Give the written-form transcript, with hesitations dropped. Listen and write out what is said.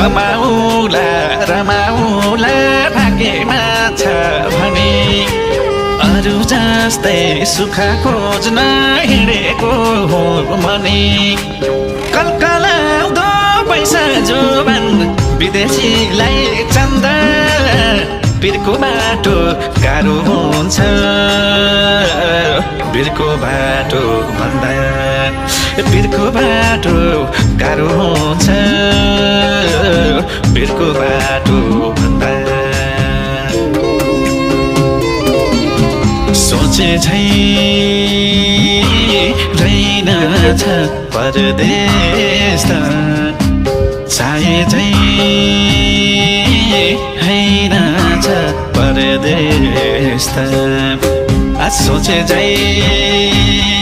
रमाउला रमाउला भाग्यमा छ भने अरू जस्तै सुख खोज्न हिँडेको हो मनी कलकलाउँदो पैसा जोबन विदेशीलाई चन्द बिरको बाटो गाह्रो हुन्छ बिरको बाटो भन्दा बिरको बाटो गाह्रो हुन्छ बिरको बाटो भन्दा सोचे झै रहेनछ परदेश त चाहे झै हैनछ परदेश त सोचे झै